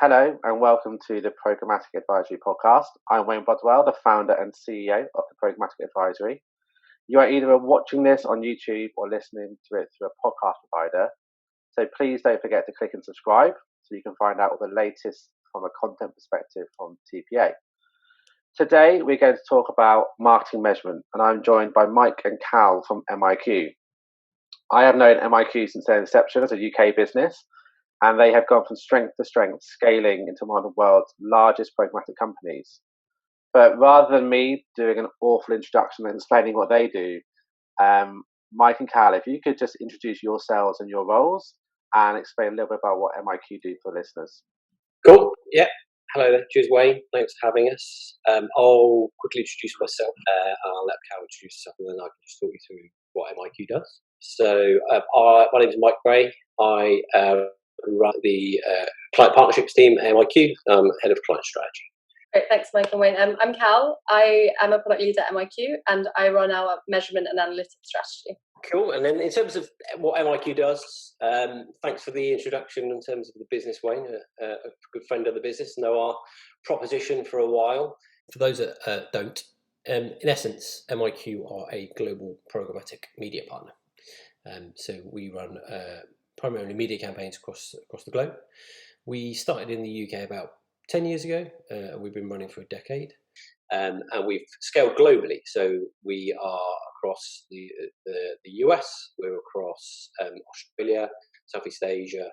Hello and welcome to the Programmatic Advisory Podcast. I'm Wayne Blodwell, the founder and CEO of the Programmatic Advisory. You are either watching this on YouTube or listening to it through a podcast provider. So please don't forget to click and subscribe so you can find out all the latest from a content perspective from TPA. Today we're going to talk about marketing measurement, and I'm joined by Mike and Cal from MIQ. I have known MIQ since their inception as a UK business, and they have gone from strength to strength, scaling into one of the world's largest programmatic companies. But rather than me doing an awful introduction and explaining what they do, Mike and Cal, if you could just introduce yourselves and your roles and explain a little bit about what MIQ do for listeners. Cool. Yeah. Hello there. Cheers, Wayne. Thanks for having us. I'll quickly introduce myself. I'll let Cal introduce herself, and then I can just talk you through what MIQ does. So, my name is Mike Gray. I run the client partnerships team at MIQ, head of client strategy. Great, thanks, Mike and Wayne. I'm Cal. I am a product leader at MIQ, and I run our measurement and analytics strategy. Cool. And then in terms of what MIQ does, thanks for the introduction in terms of the business, Wayne, a good friend of the business, know our proposition for a while. For those that don't, in essence, MIQ are a global programmatic media partner. So we run primarily media campaigns across the globe. We started in the UK about 10 years ago. We've been running for a decade, and we've scaled globally. So we are across the US, we're across Australia, Southeast Asia,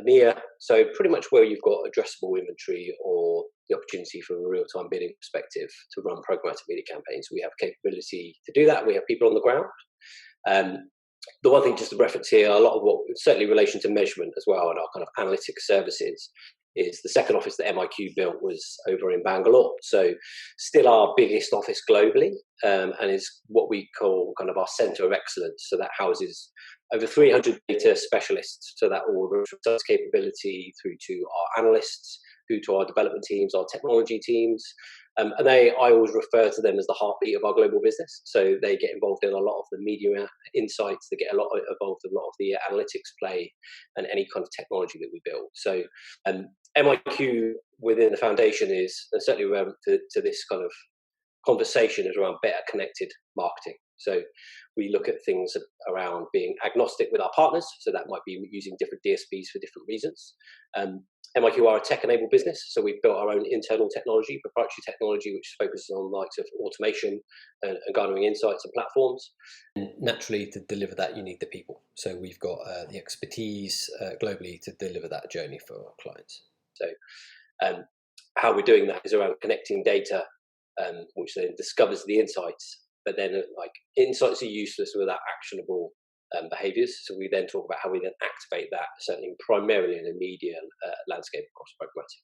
EMEA. So pretty much where you've got addressable inventory or the opportunity from a real-time bidding perspective to run programmatic media campaigns, we have capability to do that. We have people on the ground. The one thing just to reference here, a lot of what, certainly in relation to measurement as well, and our kind of analytics services, is the second office that MIQ built was over in Bangalore. So still our biggest office globally, and is what we call kind of our centre of excellence. So that houses over 300 data specialists. So that all research capability through to our analysts, through to our development teams, our technology teams. And I always refer to them as the heartbeat of our global business. So they get involved in a lot of the media insights, they get involved in a lot of the analytics play and any kind of technology that we build. So MIQ within the foundation is, and certainly around to this kind of conversation, is around better connected marketing. So we look at things around being agnostic with our partners. So that might be using different DSPs for different reasons. MIQ are a tech-enabled business, so we've built our own internal technology, proprietary technology, which focuses on the likes of automation and garnering insights and platforms. And naturally, to deliver that, you need the people. So we've got the expertise globally to deliver that journey for our clients. So how we're doing that is around connecting data, which then discovers the insights, but then like insights are useless without actionable behaviours. So we then talk about how we then activate that, certainly primarily in a media landscape across programmatic.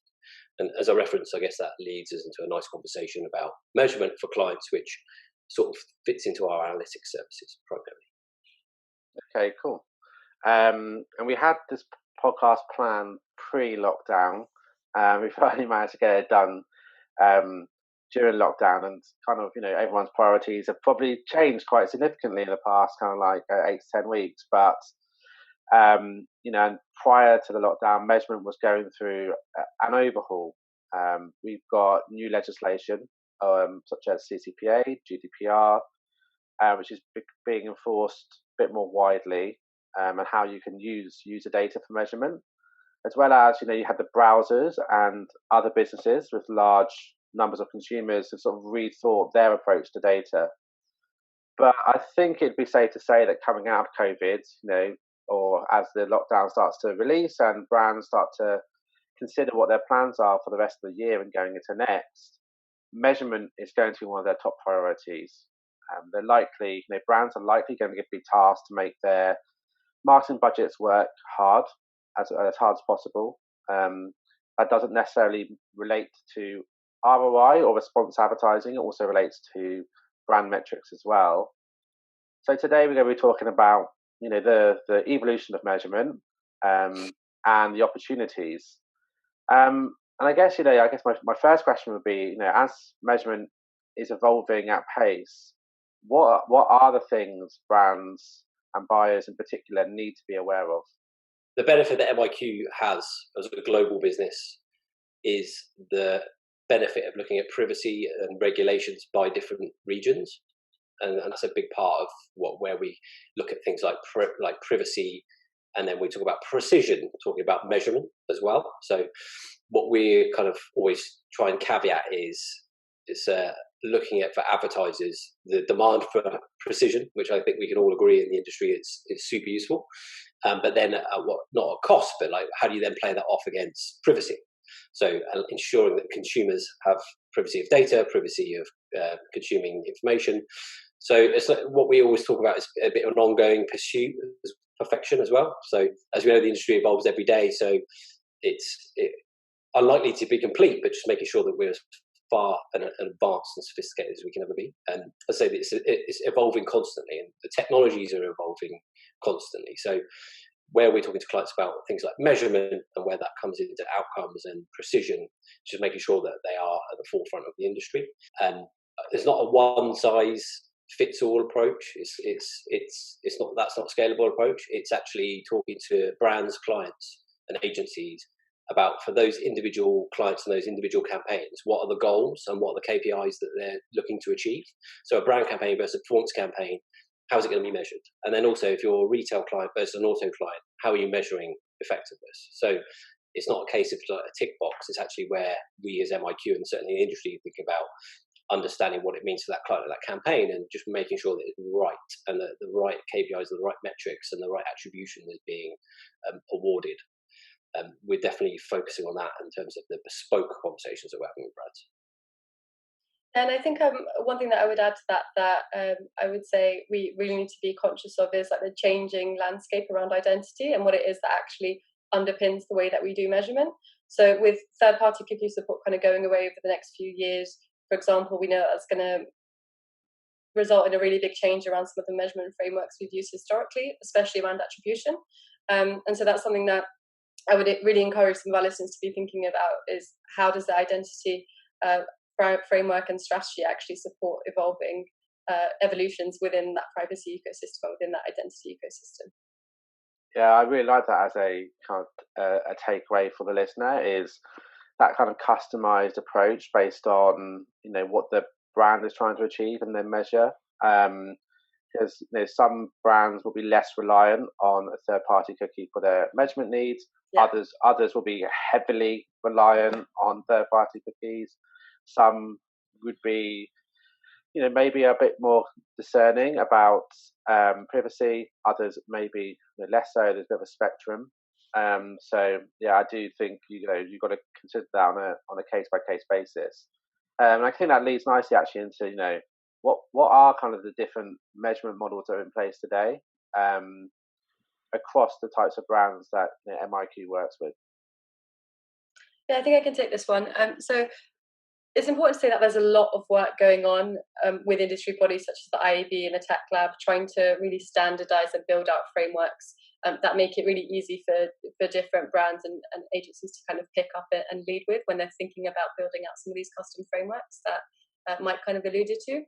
And as a reference, I guess that leads us into a nice conversation about measurement for clients, which sort of fits into our analytics services primarily. Okay, cool. And we had this podcast planned pre-lockdown. We finally managed to get it done during lockdown, and kind of, everyone's priorities have probably changed quite significantly in the past kind of like 8 to 10 weeks. But, and prior to the lockdown, measurement was going through an overhaul. We've got new legislation, such as CCPA, GDPR, which is being enforced a bit more widely, and how you can use user data for measurement, as well as, you had the browsers and other businesses with large numbers of consumers have sort of rethought their approach to data. But I think it'd be safe to say that coming out of COVID, or as the lockdown starts to release and brands start to consider what their plans are for the rest of the year and going into next, measurement is going to be one of their top priorities. They're likely, brands are likely going to be tasked to make their marketing budgets work hard as hard as possible. That doesn't necessarily relate to ROI or response advertising. It also relates to brand metrics as well. So today we're going to be talking about the evolution of measurement and the opportunities. And I guess my first question would be, as measurement is evolving at pace, what are the things brands and buyers in particular need to be aware of? the benefit that MIQ has as a global business is the benefit of looking at privacy and regulations by different regions, and that's a big part of where we look at things like privacy, and then we talk about precision, talking about measurement as well. So what we kind of always try and caveat is looking at, for advertisers, the demand for precision, which I think we can all agree in the industry it's super useful. But then not at cost, but like how do you then play that off against privacy? So ensuring that consumers have privacy of data, privacy of consuming information. So it's like what we always talk about is a bit of an ongoing pursuit of perfection as well. So as we know, the industry evolves every day. So it's unlikely to be complete, but just making sure that we're as far and advanced and sophisticated as we can ever be. And I say that it's evolving constantly, and the technologies are evolving constantly. So where we're talking to clients about things like measurement and where that comes into outcomes and precision, just making sure that they are at the forefront of the industry. And there's not a one size fits all approach. It's not, that's not a scalable approach. It's actually talking to brands, clients and agencies about, for those individual clients and those individual campaigns, what are the goals and what are the KPIs that they're looking to achieve. So a brand campaign versus a performance campaign, how is it going to be measured? And then also, if you're a retail client versus an auto client, how are you measuring effectiveness? So it's not a case of like a tick box. It's actually where we as MIQ and certainly the industry think about understanding what it means to that client or that campaign, and just making sure that it's right and that the right KPIs, the right metrics and the right attribution is being awarded. We're definitely focusing on that in terms of the bespoke conversations that we're having with brands. And I think one thing that I would add to that I would say we really need to be conscious of is like the changing landscape around identity and what it is that actually underpins the way that we do measurement. So with third-party cookie support kind of going away over the next few years, for example, we know that's going to result in a really big change around some of the measurement frameworks we've used historically, especially around attribution. And so that's something that I would really encourage some of our listeners to be thinking about, is how does the identity framework and strategy actually support evolving evolutions within that privacy ecosystem, within that identity ecosystem. Yeah, I really like that as a kind of a takeaway for the listener, is that kind of customized approach based on, you know, what the brand is trying to achieve and then measure. Because some brands will be less reliant on a third-party cookie for their measurement needs. Yeah. Others will be heavily reliant on third-party cookies. Some would be, you know, maybe a bit more discerning about privacy. Others maybe less so. There's a bit of a spectrum. So yeah, I do think you've got to consider that on a case-by-case basis. And I think that leads nicely actually into what are kind of the different measurement models that are in place today across the types of brands that MIQ works with. Yeah, I think I can take this one. So it's important to say that there's a lot of work going on with industry bodies such as the IAB and the Tech Lab, trying to really standardize and build out frameworks that make it really easy for different brands and agencies to kind of pick up and lead with when they're thinking about building out some of these custom frameworks that Mike kind of alluded to.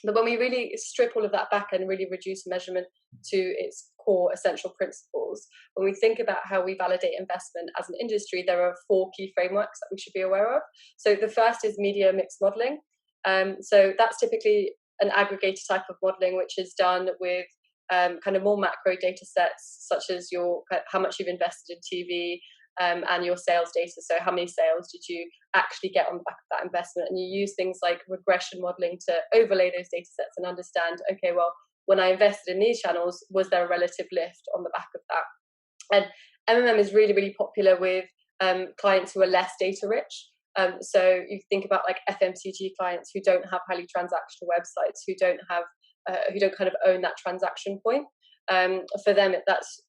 But when we really strip all of that back and really reduce measurement to its core essential principles, when we think about how we validate investment as an industry, there are 4 key frameworks that we should be aware of. So the first is media mix modeling. So that's typically an aggregator type of modeling, which is done with kind of more macro data sets, such as how much you've invested in TV, and your sales data. So how many sales did you actually get on the back of that investment? And you use things like regression modeling to overlay those data sets and understand, okay, well, when I invested in these channels, was there a relative lift on the back of that? And MMM is really, really popular with clients who are less data rich. So you think about like FMCG clients who don't have highly transactional websites, who don't kind of own that transaction point. For them,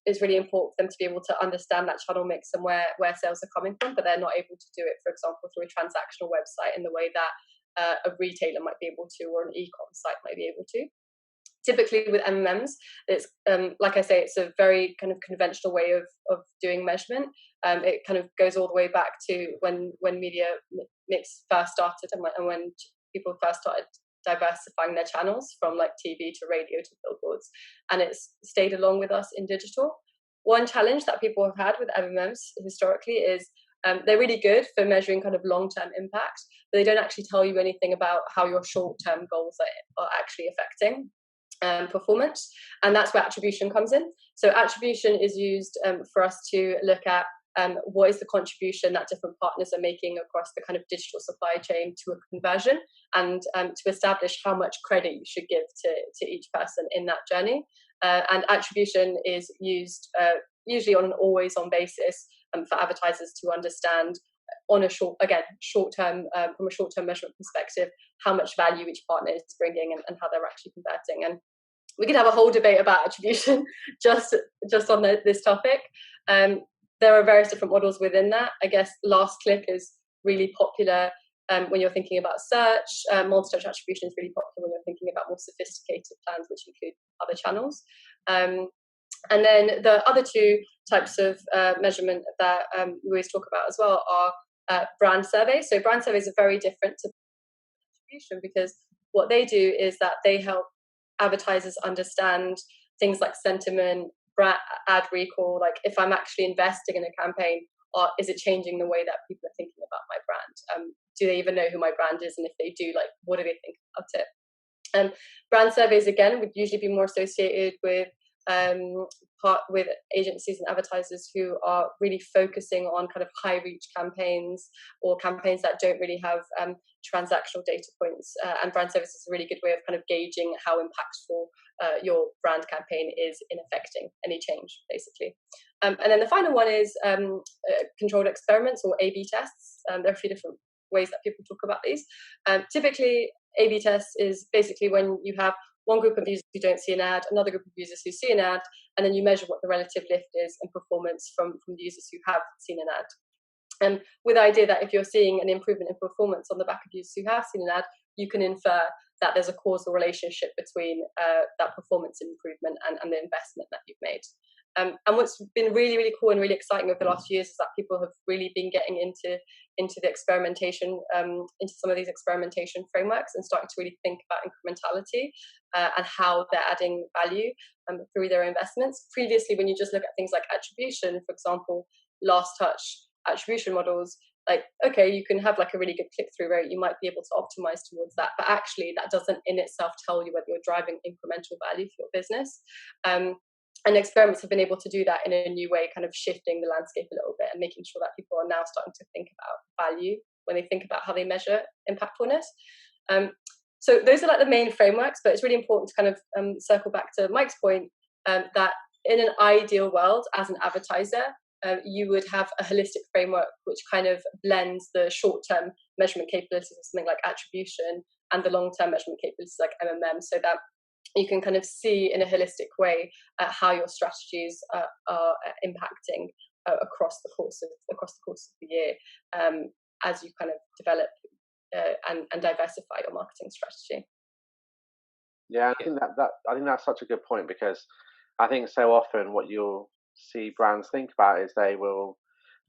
it's really important for them to be able to understand that channel mix and where sales are coming from, but they're not able to do it, for example, through a transactional website in the way that a retailer might be able to, or an e-com site might be able to. Typically with MMMs, it's like I say, it's a very kind of conventional way of doing measurement. It kind of goes all the way back to when media mix first started and when people first started diversifying their channels from like TV to radio to billboards, and it's stayed along with us in digital. one challenge that people have had with MMMs historically is they're really good for measuring kind of long-term impact, but they don't actually tell you anything about how your short-term goals are actually affecting performance. And that's where attribution comes in. So attribution is used for us to look at what is the contribution that different partners are making across the kind of digital supply chain to a conversion, and to establish how much credit you should give to each person in that journey. And attribution is used usually on an always-on basis for advertisers to understand on a short-term from a short-term measurement perspective how much value each partner is bringing and how they're actually converting. And we could have a whole debate about attribution just on this topic. There are various different models within that. I guess last click is really popular when you're thinking about search. Multi-touch attribution is really popular when you're thinking about more sophisticated plans, which include other channels. And then the other two types of measurement that we always talk about as well are brand surveys. So brand surveys are very different to attribution, because what they do is that they help advertisers understand things like sentiment, ad recall, like if I'm actually investing in a campaign, or is it changing the way that people are thinking about my brand? Do they even know who my brand is? And if they do, like, what do they think about it? Brand surveys, again, would usually be more associated with agencies and advertisers who are really focusing on kind of high reach campaigns, or campaigns that don't really have transactional data points. And brand service is a really good way of kind of gauging how impactful your brand campaign is in affecting any change, basically. And then the final one is controlled experiments, or A/B tests. There are a few different ways that people talk about these. Typically, A/B tests is basically when you have one group of users who don't see an ad, another group of users who see an ad, and then you measure what the relative lift is in performance from the users who have seen an ad. And with the idea that if you're seeing an improvement in performance on the back of users who have seen an ad, you can infer that there's a causal relationship between that performance improvement and the investment that you've made. And what's been really, really cool and really exciting over the last few years is that people have really been getting into the experimentation, into some of these experimentation frameworks, and starting to really think about incrementality and how they're adding value through their investments. Previously, when you just look at things like attribution, for example, last touch attribution models, like, okay, you can have like a really good click-through rate, you might be able to optimize towards that, but actually that doesn't in itself tell you whether you're driving incremental value for your business. And experiments have been able to do that in a new way, kind of shifting the landscape a little bit and making sure that people are now starting to think about value when they think about how they measure impactfulness. So those are like the main frameworks, but it's really important to kind of circle back to Mike's point that in an ideal world, as an advertiser, you would have a holistic framework which kind of blends the short-term measurement capabilities of something like attribution and the long-term measurement capabilities like MMM, so that you can kind of see in a holistic way how your strategies are impacting across the course of the year as you kind of develop and diversify your marketing strategy. Yeah, I think that's such a good point, because I think so often what you'll see brands think about is they will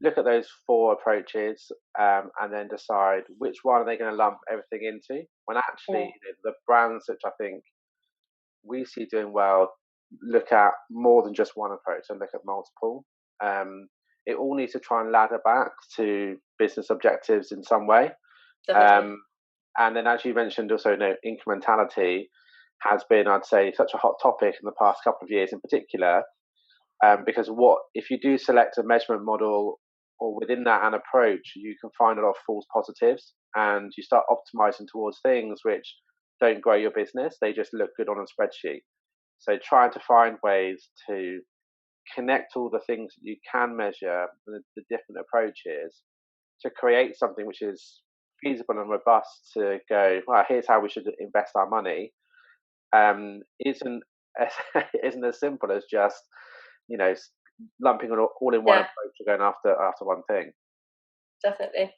look at those 4 approaches and then decide which one are they going to lump everything into, when actually the brands which I think we see doing well look at more than just one approach and look at multiple. It all needs to try and ladder back to business objectives in some way. And then, as you mentioned, also, incrementality has been, I'd say, such a hot topic in the past couple of years in particular, because if you do select a measurement model, or within that an approach, you can find a lot of false positives, and you start optimizing towards things which don't grow your business. They just look good on a spreadsheet. So trying to find ways to connect all the things that you can measure, the different approaches, to create something which is feasible and robust to go, well, here's how we should invest our money, isn't as simple as just, lumping it all in one approach or going after one thing. Definitely.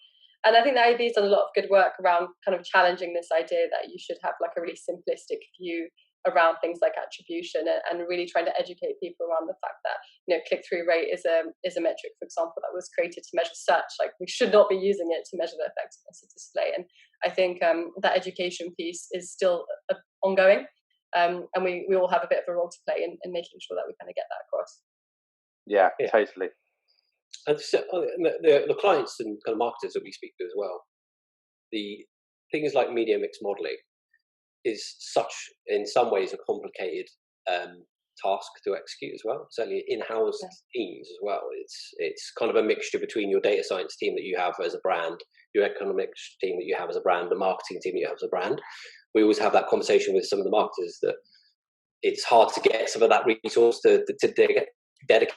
And I think the IAB has done a lot of good work around kind of challenging this idea that you should have like a really simplistic view around things like attribution, and really trying to educate people around the fact that click-through rate is a metric, for example, that was created to measure search. Like, we should not be using it to measure the effectiveness of display. And I think that education piece is still ongoing, and we all have a bit of a role to play in making sure that we kind of get that across. Yeah, Yeah. totally. And so, the clients and kind of marketers that we speak to as well, the things like media mix modeling is in some ways, a complicated task to execute as well. Certainly in-house teams as well. It's kind of a mixture between your data science team that you have as a brand, your economics team that you have as a brand, the marketing team that you have as a brand. We always have that conversation with some of the marketers that it's hard to get some of that resource to dedicate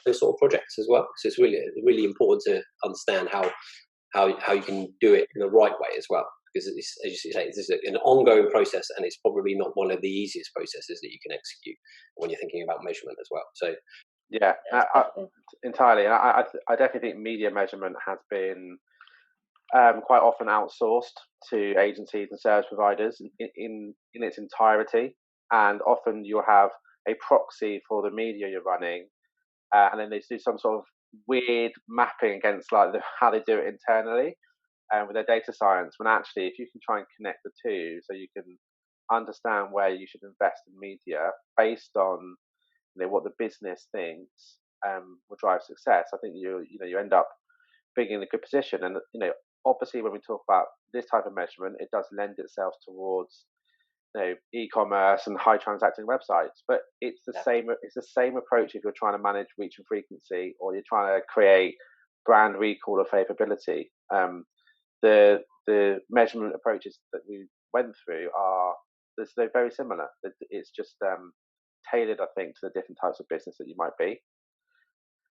those sort of projects as well. So it's really important to understand how you can do it in the right way as well. Because it's, as you say, this is an ongoing process, and it's probably not one of the easiest processes that you can execute when you're thinking about measurement as well. So, yeah, entirely. I definitely think media measurement has been quite often outsourced to agencies and service providers in its entirety, and often you'll have a proxy for the media you're running, and then they do some sort of weird mapping against like how they do it internally. With their data science, when actually if you can try and connect the two so you can understand where you should invest in media based on what the business thinks will drive success, I think you end up being in a good position. And obviously when we talk about this type of measurement, it does lend itself towards e-commerce and high transacting websites, but it's the same approach if you're trying to manage reach and frequency, or you're trying to create brand recall or favorability. The measurement approaches that we went through they're very similar. It's just tailored, I think, to the different types of business that you might be.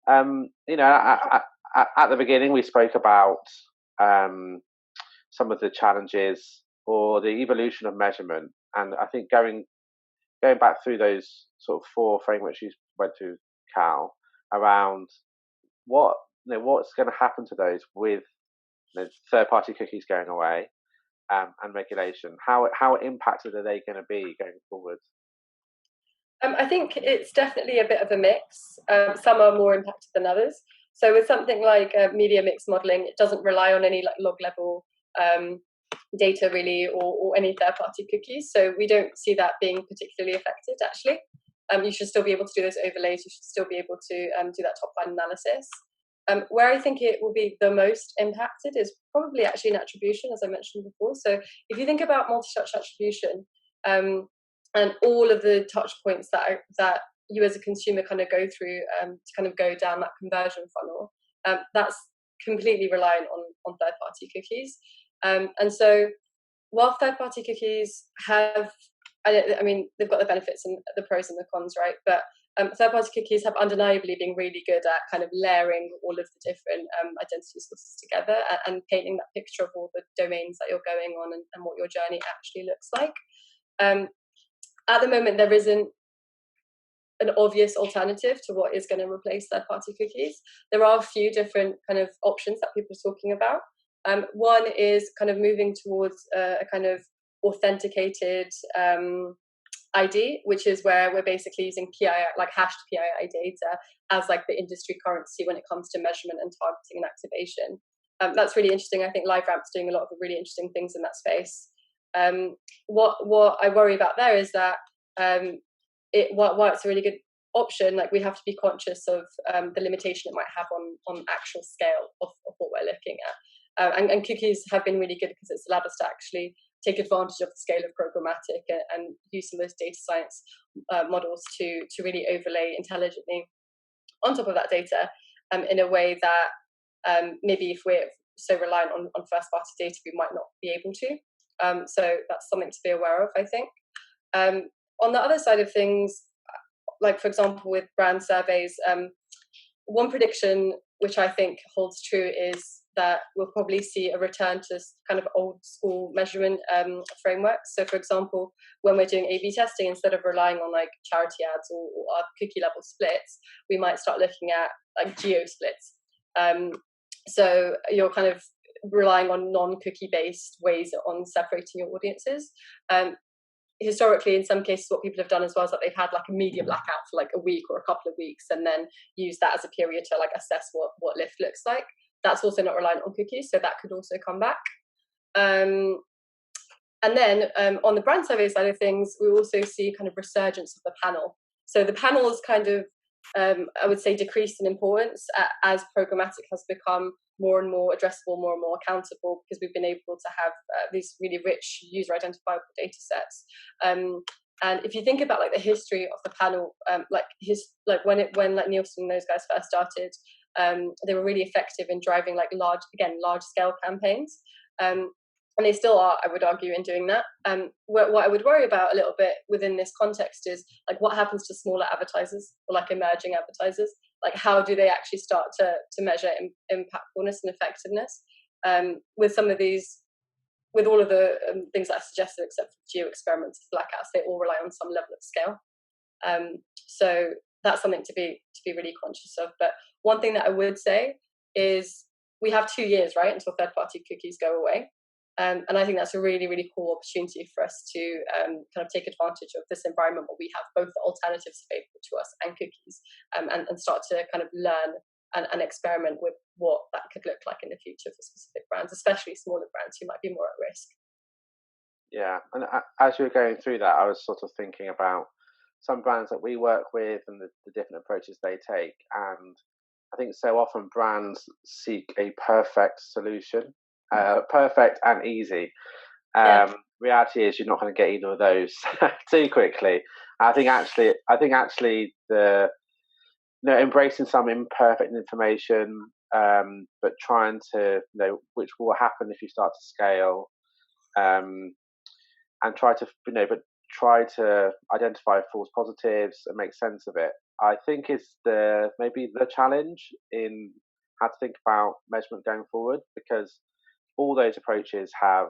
At the beginning, we spoke about some of the challenges or the evolution of measurement, and I think going back through those sort of 4 frameworks you went through, Cal, around what's going to happen to those with third-party cookies going away and regulation. How impacted are they going to be going forward? I think it's definitely a bit of a mix. Some are more impacted than others. So with something like media mix modeling, it doesn't rely on any like log level data really, or any third-party cookies. So we don't see that being particularly affected. Actually, you should still be able to do those overlays. You should still be able to do that top-line analysis. Where I think it will be the most impacted is probably actually in attribution, as I mentioned before. So if you think about multi-touch attribution and all of the touch points that you as a consumer kind of go through to kind of go down that conversion funnel, that's completely reliant on third-party cookies. And so while third-party cookies have, I mean, they've got the benefits and the pros and the cons, right? But third-party cookies have undeniably been really good at kind of layering all of the different identity sources together and painting that picture of all the domains that you're going on and what your journey actually looks like. At the moment, there isn't an obvious alternative to what is going to replace third-party cookies. There are a few different kind of options that people are talking about. One is kind of moving towards a kind of authenticated ID, which is where we're basically using PII, like hashed PII data, as like the industry currency when it comes to measurement and targeting and activation. That's really interesting. I think LiveRamp's doing a lot of really interesting things in that space. What I worry about there is that while it's a really good option, like we have to be conscious of the limitation it might have on actual scale of what we're looking at. And cookies have been really good because it's allowed us to actually take advantage of the scale of programmatic and use some of those data science models to really overlay intelligently on top of that data in a way that maybe if we're so reliant on first-party data, we might not be able to. So that's something to be aware of, I think. On the other side of things, like for example with brand surveys, one prediction which I think holds true is that we'll probably see a return to kind of old school measurement frameworks. So for example, when we're doing A/B testing, instead of relying on like charity ads or our cookie level splits, we might start looking at like geo splits. So you're kind of relying on non-cookie based ways on separating your audiences. Historically, in some cases, what people have done as well is that they've had like a media blackout for like a week or a couple of weeks, and then use that as a period to like assess what lift looks like. That's also not reliant on cookies, so that could also come back. And then on the brand survey side of things, we also see kind of resurgence of the panel. So the panel is kind of I would say, decreased in importance as programmatic has become more and more addressable, more and more accountable, because we've been able to have these really rich user identifiable data sets. And if you think about like the history of the panel, when Nielsen and those guys first started, they were really effective in driving like large scale campaigns. And they still are, I would argue, in doing that. What I would worry about a little bit within this context is like what happens to smaller advertisers or like emerging advertisers. Like how do they actually start to measure impactfulness and effectiveness with some of these, with all of the things that I suggested, except for geo experiments, blackouts, they all rely on some level of scale. So that's something to be really conscious of. But one thing that I would say is we have 2 years, right, until third-party cookies go away. And I think that's a really, really cool opportunity for us to kind of take advantage of this environment where we have both the alternatives available to us and cookies, and start to kind of learn and experiment with what that could look like in the future for specific brands, especially smaller brands who might be more at risk. Yeah, and as you were going through that, I was sort of thinking about some brands that we work with and the different approaches they take. And I think so often brands seek a perfect solution. Perfect and easy. Reality is you're not going to get either of those too quickly. I think actually the embracing some imperfect information, but trying to which will happen if you start to scale, and try to identify false positives and make sense of it. I think is maybe the challenge in how to think about measurement going forward, because all those approaches have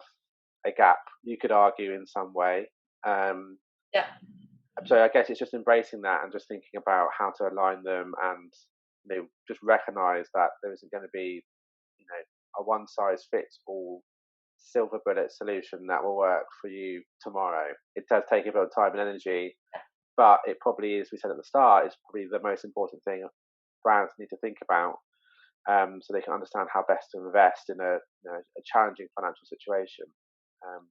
a gap, you could argue, in some way. So I guess it's just embracing that and just thinking about how to align them, and just recognise that there isn't going to be a one size fits all silver bullet solution that will work for you tomorrow. It does take a bit of time and energy, but it probably, as we said at the start, is probably the most important thing brands need to think about. So they can understand how best to invest in a challenging financial situation,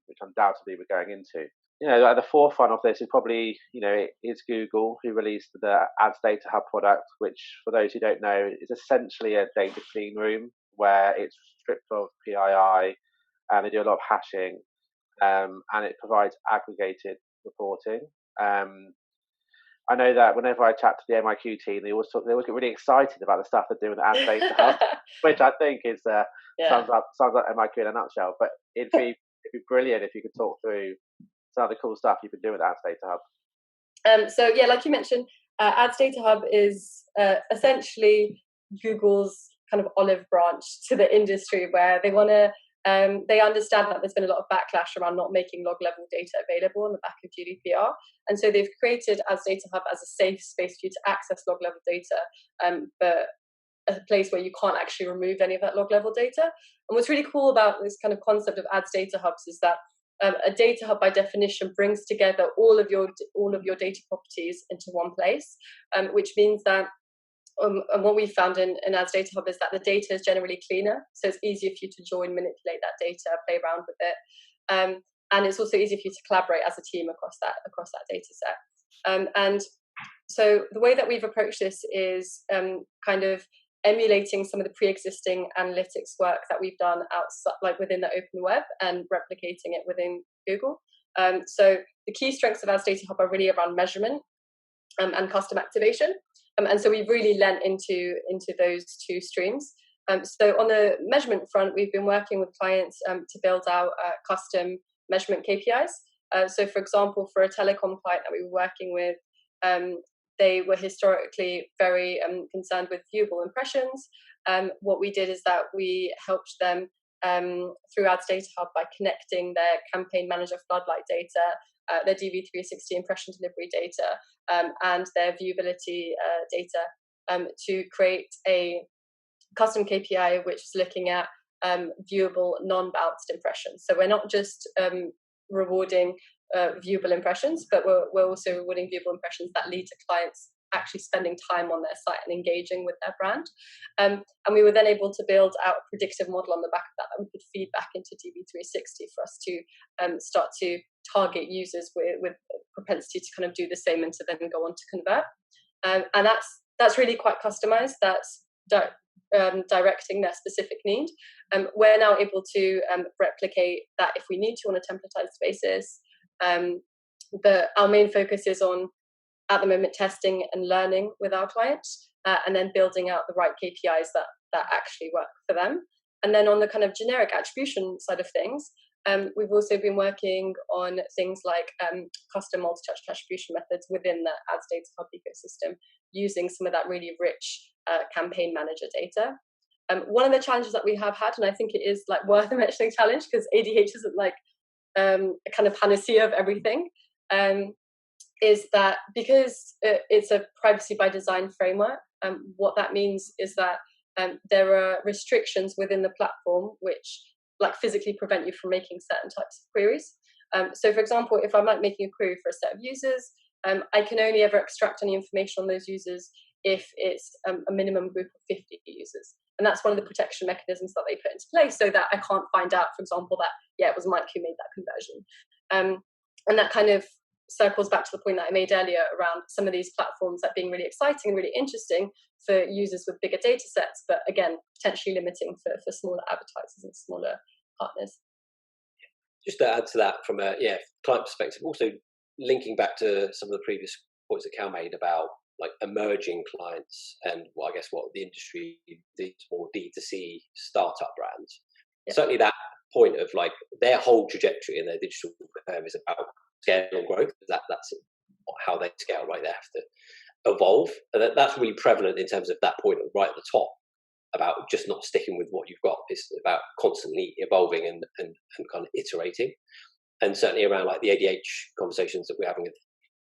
which undoubtedly we're going into. At the forefront of this is probably, is Google, who released the Ads Data Hub product, which, for those who don't know, is essentially a data clean room where it's stripped of PII, and they do a lot of hashing, and it provides aggregated reporting. I know that whenever I chat to the MIQ team, they always get really excited about the stuff they're doing with Ads Data Hub, which I think is sounds like MIQ in a nutshell. But it'd be brilliant if you could talk through some of the cool stuff you've been doing with Ads Data Hub. So like you mentioned, Ads Data Hub is essentially Google's kind of olive branch to the industry, where they want to. They understand that there's been a lot of backlash around not making log-level data available on the back of GDPR. And so they've created Ads Data Hub as a safe space for you to access log-level data, but a place where you can't actually remove any of that log-level data. And what's really cool about this kind of concept of Ads Data Hubs is that a data hub, by definition, brings together all of your data properties into one place, which means that and what we found in Ads Data Hub is that the data is generally cleaner, so it's easier for you to join, manipulate that data, play around with it, and it's also easier for you to collaborate as a team across that data set. And so the way that we've approached this is kind of emulating some of the pre-existing analytics work that we've done outside, like within the open web, and replicating it within Google. So the key strengths of Ads Data Hub are really around measurement and custom activation. And so we've really lent into those two streams. So on the measurement front, we've been working with clients to build out custom measurement KPIs. So for example, for a telecom client that we were working with, they were historically very concerned with viewable impressions. What we did is that we helped them through Ads Data Hub by connecting their campaign manager floodlight data, their DV360 impression delivery data, and their viewability data to create a custom KPI which is looking at viewable non-bounced impressions. So we're not just rewarding viewable impressions, but we're also rewarding viewable impressions that lead to clients actually spending time on their site and engaging with their brand. And we were then able to build out a predictive model on the back of that we could feed back into DV360 for us to start to target users with propensity to kind of do the same and to then go on to convert. And that's really quite customized. That's directing their specific need. We're now able to replicate that if we need to on a templatized basis. But our main focus is on, at the moment, testing and learning with our clients, and then building out the right KPIs that actually work for them. And then on the kind of generic attribution side of things, we've also been working on things like custom multi-touch attribution methods within the Ads Data Hub ecosystem, using some of that really rich campaign manager data. One of the challenges that we have had, and I think it is like worth a mentioning challenge, because ADH isn't like a kind of panacea of everything, is that because it's a privacy by design framework, what that means is that there are restrictions within the platform which like physically prevent you from making certain types of queries. So for example, if I'm like making a query for a set of users, I can only ever extract any information on those users if it's a minimum group of 50 users. And that's one of the protection mechanisms that they put into place, so that I can't find out, for example, that, yeah, it was Mike who made that conversion. And that kind of circles back to the point that I made earlier around some of these platforms that being really exciting and really interesting for users with bigger data sets, but again, potentially limiting for smaller advertisers and smaller partners. Just to add to that from a client perspective, also linking back to some of the previous points that Cal made about like emerging clients and I guess what the industry needs more D2C startup brands. Yeah. Certainly that point of like their whole trajectory in their digital curve is about scale and growth. That's how they scale, right? They have to evolve, and that's really prevalent in terms of that point right at the top about just not sticking with what you've got. It's about constantly evolving and kind of iterating. And certainly around like the ADH conversations that we're having with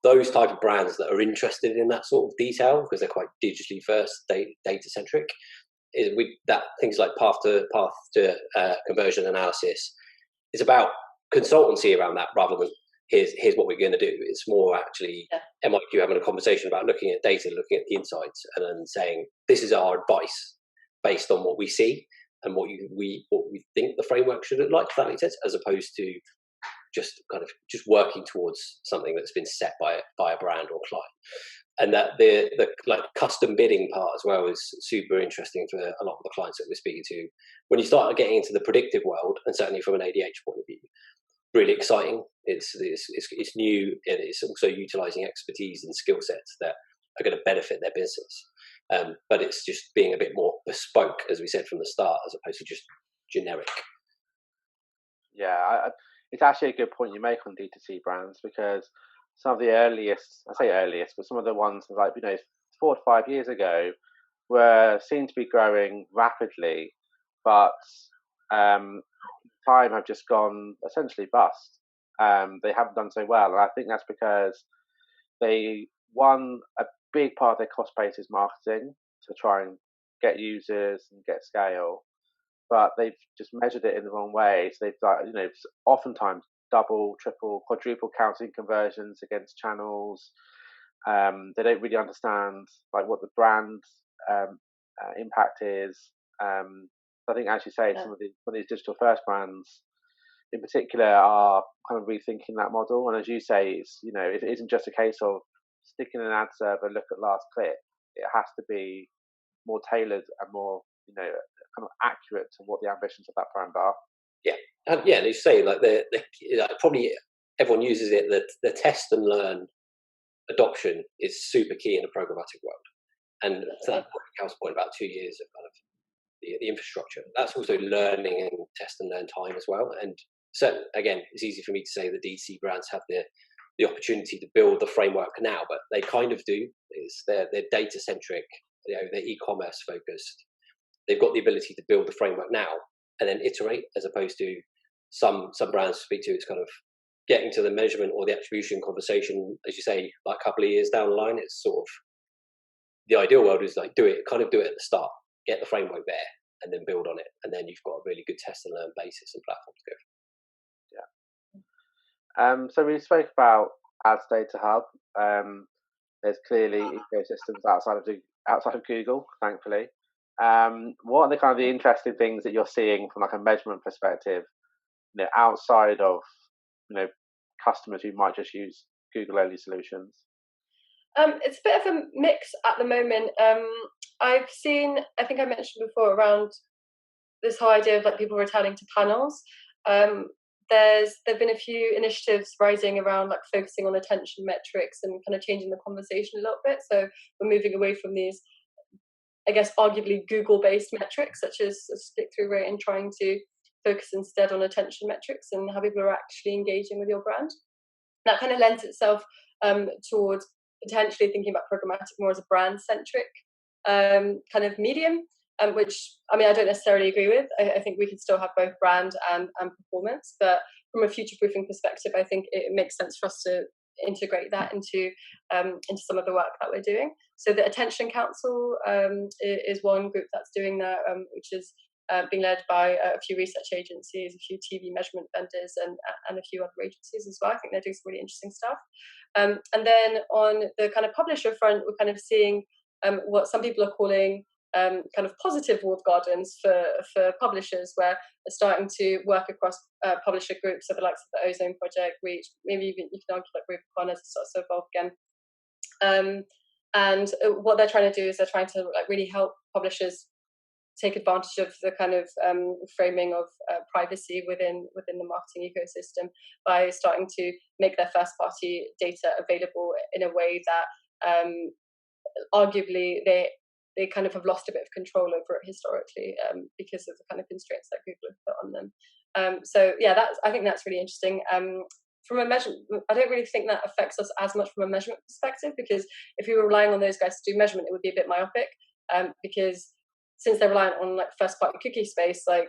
those type of brands that are interested in that sort of detail because they're quite digitally first, data centric. That things like path to conversion analysis is about consultancy around that rather than here's what we're going to do. It's more actually MIQ having a conversation about looking at data, looking at the insights, and then saying this is our advice based on what we see and what we think the framework should look like. If that makes sense, as opposed to just working towards something that's been set by a brand or client. And that the like custom bidding part as well is super interesting for a lot of the clients that we're speaking to. When you start getting into the predictive world, and certainly from an ADH point of view, really exciting. It's new, and it's also utilizing expertise and skill sets that are going to benefit their business. But it's just being a bit more bespoke, as we said from the start, as opposed to just generic. Yeah, it's actually a good point you make on D2C brands, because some of the earliest, I say earliest, but some of the ones like 4 to 5 years ago were seen to be growing rapidly, but time have just gone essentially bust. They haven't done so well, and I think that's because a big part of their cost base is marketing to try and get users and get scale, but they've just measured it in the wrong way. So they've oftentimes double, triple, quadruple counting conversions against channels. They don't really understand like what the brand impact is. I think, as you say, some of these digital first brands in particular are kind of rethinking that model. And as you say, it isn't just a case of sticking an ad server, look at last click. It has to be more tailored and more, kind of accurate to what the ambitions of that brand are. Yeah, and as you say, like probably everyone uses it. The test and learn adoption is super key in a programmatic world. And to that point, Cal's point about 2 years of kind of the infrastructure, that's also learning and test and learn time as well. And so again, it's easy for me to say the DC brands have the opportunity to build the framework now, but they kind of do. They're data centric, they're e-commerce focused. They've got the ability to build the framework now and then iterate, as opposed to some brands to speak to. It's kind of getting to the measurement or the attribution conversation, as you say, like a couple of years down the line. It's sort of the ideal world is like do it at the start, get the framework there, and then build on it, and then you've got a really good test and learn basis and platform to go from. So we spoke about Ads Data Hub. There's clearly ecosystems outside of Google, thankfully. What are the kind of the interesting things that you're seeing from like a measurement perspective, outside of customers who might just use Google only solutions? It's a bit of a mix at the moment. I've seen, I think I mentioned before, around this whole idea of like people returning to panels. There've been a few initiatives rising around like focusing on attention metrics and kind of changing the conversation a little bit. So we're moving away from these, I guess, arguably Google-based metrics such as click-through rate, and trying to focus instead on attention metrics and how people are actually engaging with your brand. That kind of lends itself towards potentially thinking about programmatic more as a brand-centric kind of medium, which, I mean, I don't necessarily agree with. I think we can still have both brand and performance, but from a future-proofing perspective, I think it makes sense for us to integrate that into some of the work that we're doing. So the Attention Council is one group that's doing that, which is being led by a few research agencies, a few TV measurement vendors, and a few other agencies as well. I think they're doing some really interesting stuff. And then on the kind of publisher front, we're kind of seeing what some people are calling kind of positive walled gardens for publishers, where they're starting to work across publisher groups, so the likes of the Ozone Project, Reach, maybe even you can argue like Rubicon as it starts to evolve again. And what they're trying to do is they're trying to like really help publishers take advantage of the kind of framing of privacy within the marketing ecosystem by starting to make their first party data available in a way that arguably they kind of have lost a bit of control over it historically because of the kind of constraints that Google have put on them. So yeah, I think that's really interesting. From a measurement, I don't really think that affects us as much from a measurement perspective, because if we were relying on those guys to do measurement, it would be a bit myopic, because since they're reliant on like first party cookie space, like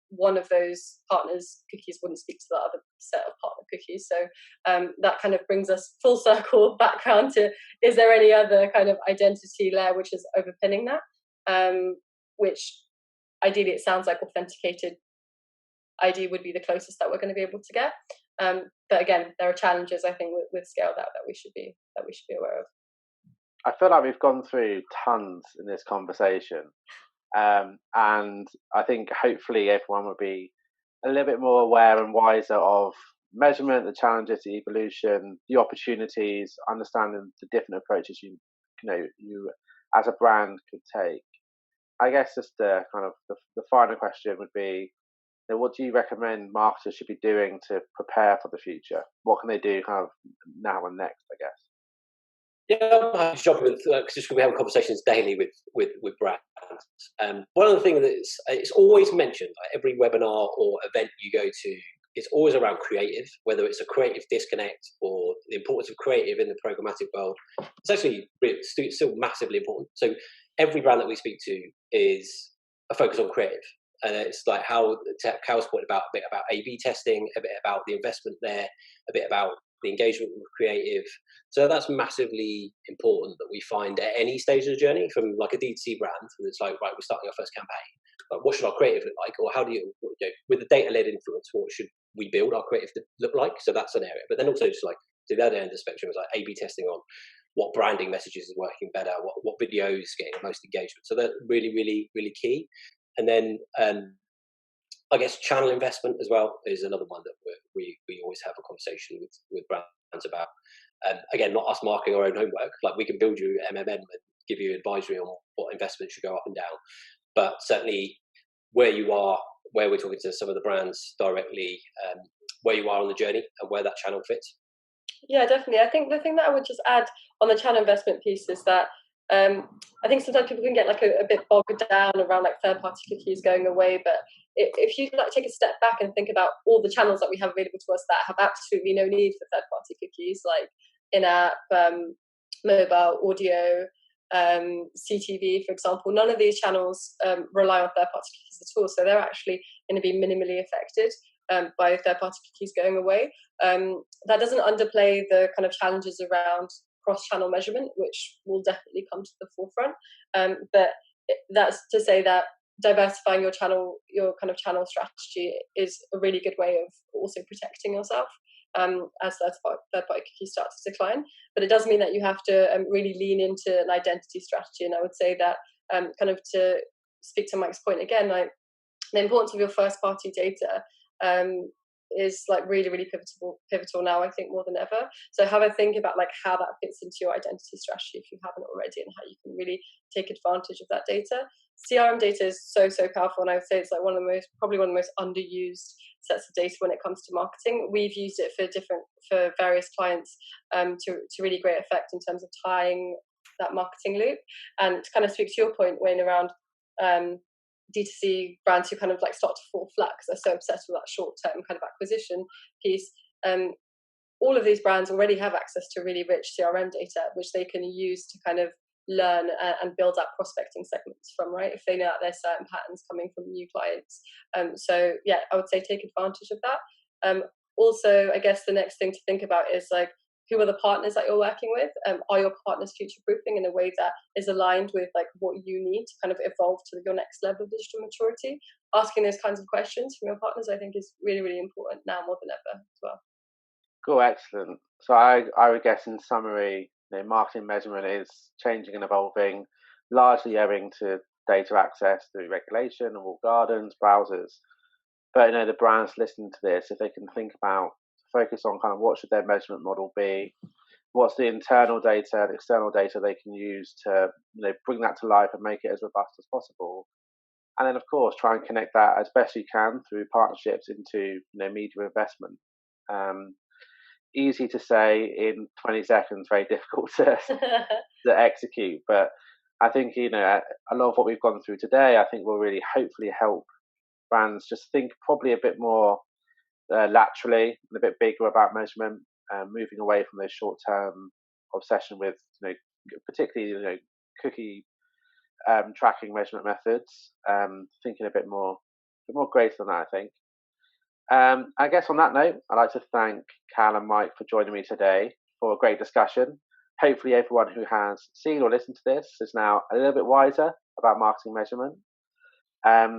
one of those partners' cookies wouldn't speak to the other set of partner cookies. So that kind of brings us full circle back around to, is there any other kind of identity layer which is overpinning that? Which ideally it sounds like authenticated ID would be the closest that we're going to be able to get. But again, there are challenges, I think, with scale that we should be aware of. I feel like we've gone through tons in this conversation, and I think hopefully everyone will be a little bit more aware and wiser of measurement, the challenges, the evolution, the opportunities, understanding the different approaches you as a brand could take. I guess just the kind of the final question would be, what do you recommend marketers should be doing to prepare for the future? What can they do kind of now and next, I guess? Yeah, I'm happy to jump with because we have conversations daily with brands. One of the things it's always mentioned, like every webinar or event you go to, it's always around creative, whether it's a creative disconnect or the importance of creative in the programmatic world. It's actually still massively important. So every brand that we speak to is a focus on creative. And it's like how Cal's point about a bit about A/B testing, a bit about the investment there, a bit about the engagement with creative. So that's massively important that we find at any stage of the journey, from like a D2C brand, and it's like, right, we're starting our first campaign. Like, what should our creative look like? Or how do you with the data-led influence, what should we build our creative to look like? So that's an area. But then also just like to the other end of the spectrum is like A/B testing on what branding messages is working better, what videos getting the most engagement. So that's really, really, really key. And then I guess channel investment as well is another one that we always have a conversation with brands about. Again, not us marking our own homework. Like we can build you MMM and give you advisory on what investment should go up and down. But certainly where you are, where we're talking to some of the brands directly, where you are on the journey and where that channel fits. Yeah, definitely. I think the thing that I would just add on the channel investment piece is that I think sometimes people can get like a bit bogged down around like third-party cookies going away, but if you like take a step back and think about all the channels that we have available to us that have absolutely no need for third-party cookies, like in-app, mobile, audio, CTV, for example, none of these channels rely on third-party cookies at all, so they're actually going to be minimally affected by third-party cookies going away. That doesn't underplay the kind of challenges around cross-channel measurement, which will definitely come to the forefront. But that's to say that diversifying your kind of channel strategy is a really good way of also protecting yourself as third-party cookies start to decline. But it does mean that you have to really lean into an identity strategy. And I would say that kind of to speak to Mike's point again, like the importance of your first-party data is like really, really pivotal now, I think, more than ever. So have a think about like how that fits into your identity strategy if you haven't already, and how you can really take advantage of that data. CRM data is so powerful, and I would say it's like probably one of the most underused sets of data when it comes to marketing. We've used it for various clients to really great effect in terms of tying that marketing loop. And to kind of speak to your point, Wayne, around D2C brands who kind of like start to fall flat because they're so obsessed with that short-term kind of acquisition piece. All of these brands already have access to really rich CRM data, which they can use to kind of learn and build up prospecting segments from, right? If they know that there's certain patterns coming from new clients. So yeah, I would say take advantage of that. Also, I guess the next thing to think about is like, who are the partners that you're working with? Are your partners future-proofing in a way that is aligned with like what you need to kind of evolve to your next level of digital maturity? Asking those kinds of questions from your partners, I think, is really, really important now more than ever as well. Cool, excellent. So I would guess in summary, marketing measurement is changing and evolving, largely owing to data access through regulation and walled gardens, browsers. But the brands listening to this, if they can think about, focus on kind of what should their measurement model be, what's the internal data, the external data they can use to bring that to life and make it as robust as possible. And then, of course, try and connect that as best you can through partnerships into media investment. Easy to say in 20 seconds, very difficult to execute. But I think, a lot of what we've gone through today, I think will really hopefully help brands just think probably a bit more laterally and a bit bigger about measurement, moving away from those short-term obsession with, particularly, cookie tracking measurement methods, thinking a bit more greater than that, I think. I guess on that note, I'd like to thank Cal and Mike for joining me today for a great discussion. Hopefully everyone who has seen or listened to this is now a little bit wiser about marketing measurement.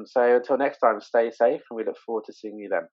So until next time, stay safe, and we look forward to seeing you then.